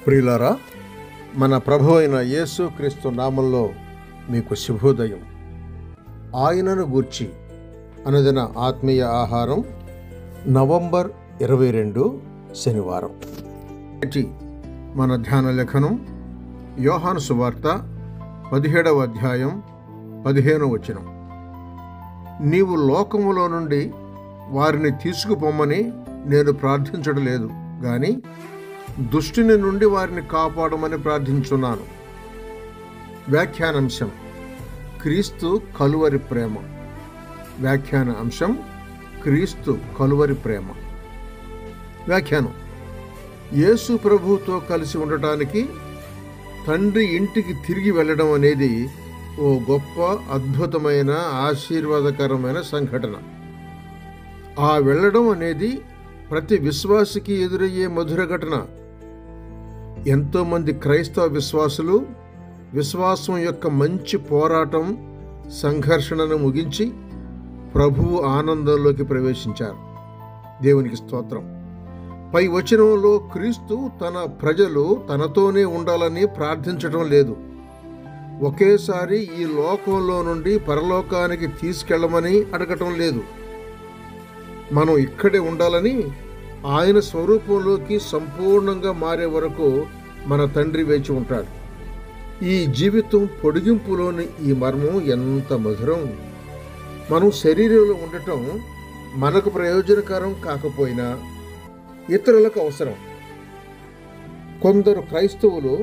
ప్రియులారా, మన ప్రభు అయిన యేసు క్రీస్తు నామంలో మీకు శుభోదయం. ఆయనను గూర్చి అనుదిన ఆత్మీయ ఆహారం, నవంబర్ 22 శనివారం. మన ధ్యాన లేఖనం యోహాను సువార్త 17వ అధ్యాయం 15వ వచనం. నీవు లోకములో నుండి వారిని తీసుకుపోమని నేను ప్రార్థించడం లేదు గాని దుష్టుని నుండి వారిని కాపాడమని ప్రార్థించున్నాను. వ్యాఖ్యానాంశం: క్రీస్తు కలువరి ప్రేమ. వ్యాఖ్యాన అంశం: క్రీస్తు కలువరి ప్రేమ. వ్యాఖ్యానం: యేసు ప్రభువుతో కలిసి ఉండటానికి తండ్రి ఇంటికి తిరిగి వెళ్ళడం అనేది ఓ గొప్ప, అద్భుతమైన, ఆశీర్వాదకరమైన సంఘటన. ఆ వెళ్ళడం అనేది ప్రతి విశ్వాసికి ఎదురయ్యే మధుర ఘటన. ఎంతోమంది క్రైస్తవ విశ్వాసులు విశ్వాసం యొక్క మంచి పోరాటం, సంఘర్షణను ముగించి ప్రభువు ఆనందంలోకి ప్రవేశించారు. దేవునికి స్తోత్రం. పై వచనంలో క్రీస్తు తన ప్రజలు తనతోనే ఉండాలని ప్రార్థించడం లేదు. ఒకేసారి ఈ లోకంలో నుండి పరలోకానికి తీసుకెళ్లమని అడగటం లేదు. మనం ఇక్కడే ఉండాలని, ఆయన స్వరూపంలోకి సంపూర్ణంగా మారే వరకు మన తండ్రి వేచి ఉంటాడు. ఈ జీవితం పొడిగింపులోని ఈ మర్మం ఎంత మధురం! మనం శరీరంలో ఉండటం మనకు ప్రయోజనకరం కాకపోయినా ఇతరులకు అవసరం. కొందరు క్రైస్తవులు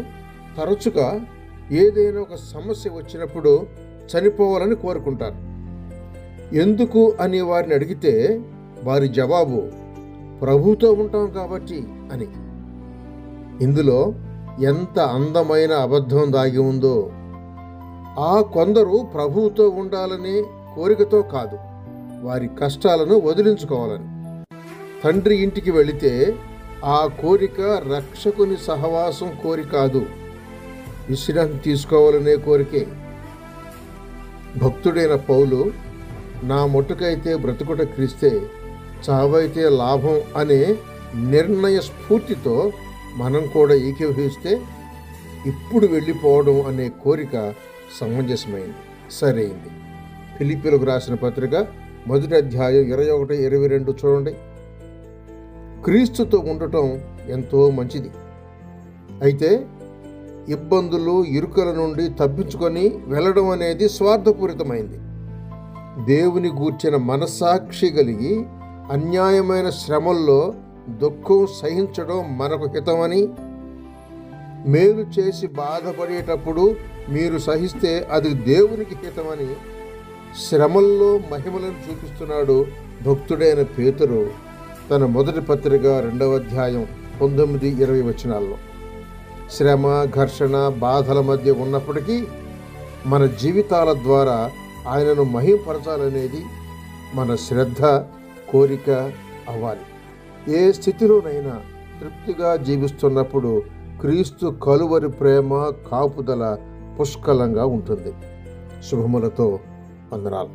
తరచుగా ఏదైనా ఒక సమస్య వచ్చినప్పుడు చనిపోవాలని కోరుకుంటారు. ఎందుకు అని వారిని అడిగితే వారి జవాబు ప్రభువుతో ఉంటాం కాబట్టి అని. ఇందులో ఎంత అందమైన అబద్ధం దాగి ఉందో! ఆ కొందరు ప్రభువుతో ఉండాలనే కోరికతో కాదు, వారి కష్టాలను వదిలించుకోవాలని. తండ్రి ఇంటికి వెళితే ఆ కోరిక రక్షకుని సహవాసం కోరి కాదు, విశ్రాంతి తీసుకోవాలనే కోరికే. భక్తుడైన పౌలు, నా మట్టుకైతే బ్రతుకుట క్రీస్తే, చావైతే లాభం అనే నిర్ణయ స్ఫూర్తితో మనం కూడా ఏకీభవిస్తే ఇప్పుడు వెళ్ళిపోవడం అనే కోరిక సమంజసమైంది, సరైంది. ఫిలిప్పీలకు రాసిన పత్రిక 1వ అధ్యాయం 21-22 చూడండి. క్రీస్తుతో ఉండటం ఎంతో మంచిది. అయితే ఇబ్బందులు, ఇరుకల నుండి తప్పించుకొని వెళ్ళడం అనేది స్వార్థపూరితమైంది. దేవుని గూర్చిన మనస్సాక్షి కలిగి అన్యాయమైన శ్రమల్లో దుఃఖం సహించడం మనకు హితమని, మేలు చేసి బాధపడేటప్పుడు మీరు సహిస్తే అది దేవునికి హితమని శ్రమల్లో మహిమలను చూపిస్తున్నాడు భక్తుడైన పేతురు తన మొదటి పత్రిక 2వ అధ్యాయం 19-20 వచనాల్లో. శ్రమ, ఘర్షణ, బాధల మధ్య ఉన్నప్పటికీ మన జీవితాల ద్వారా ఆయనను మహిమపరచాలనేది మన శ్రద్ధ, కోరిక అవ్వాలి. ఏ స్థితిలోనైనా తృప్తిగా జీవిస్తున్నప్పుడు క్రీస్తు కలువరి ప్రేమ, కాపుదల పుష్కలంగా ఉంటుంది. శుభములతో వందనాలు.